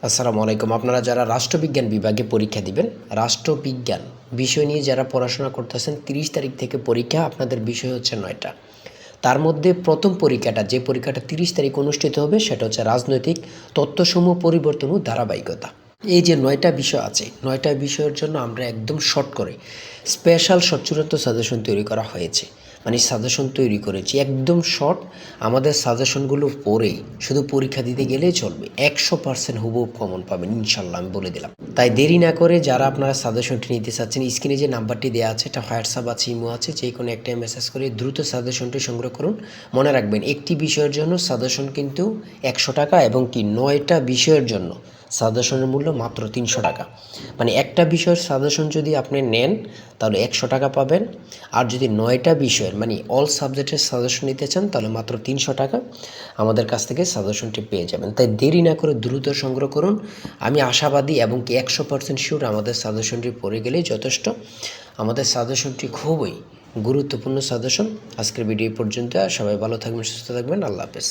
আসসালামু আলাইকুম। আপনারা যারা রাষ্ট্রবিজ্ঞান বিভাগে পরীক্ষা দিবেন, রাষ্ট্রবিজ্ঞান বিষয় নিয়ে যারা পড়াশোনা করতেছেন 30 তারিখ থেকে পরীক্ষা। আপনাদের বিষয় হচ্ছে 9টা। তার মধ্যে প্রথম পরীক্ষাটা, যে পরীক্ষাটা 30 তারিখ অনুষ্ঠিত হবে, সেটা হচ্ছে রাজনৈতিক তথ্যসমূহ পরিবর্তন ও ধারাবাহিকতা। এই যে 9টা বিষয় আছে, 9টা বিষয়ের জন্য আমরা একদম শর্ট করে স্পেশাল সচ্চূড়ান্ত সাজেশন তৈরি করা হয়েছে। মানে সাজেশন তৈরি করেছি একদম শর্ট। আমাদের সাজেশনগুলো পড়েই শুধু পরীক্ষা দিতে গেলেই চলবে, 100% হুবহু কমন পাবেন ইনশাল্লাহ, আমি বলে দিলাম। তাই দেরি না করে যারা আপনারা সাজেশনটি নিতে চাচ্ছেন, স্ক্রিনে যে নাম্বারটি দেওয়া আছে, এটা হোয়াটসঅ্যাপ আছে, ইমো আছে, যে কোনো একটা মেসেজ করে দ্রুত সাজেশনটি সংগ্রহ করুন। মনে রাখবেন, একটি বিষয়ের জন্য সাজেশন কিন্তু 100 টাকা, এবং কি 9টা বিষয়ের জন্য সাজেশনের মূল্য মাত্র 300 টাকা। মানে একটা বিষয়ের সাজেশন যদি আপনি নেন তাহলে 100 টাকা পাবেন, আর যদি 9টা বিষয়ের মানে অল সাবজেক্টের সাজেশন নিতে চান তাহলে মাত্র 300 টাকা আমাদের কাছ থেকে সাজেশনটি পেয়ে যাবেন। তাই দেরি না করে দ্রুত সংগ্রহ করুন। আমি আশাবাদী এবং কি 100% শিওর আমাদের সাজেশনটি পড়ে গেলেই যথেষ্ট। আমাদের সাজেশনটি খুবই গুরুত্বপূর্ণ সাজেশন। আজকের ভিডিও পর্যন্ত। সবাই ভালো থাকবেন, সুস্থ থাকবেন। আল্লাহ হাফেজ।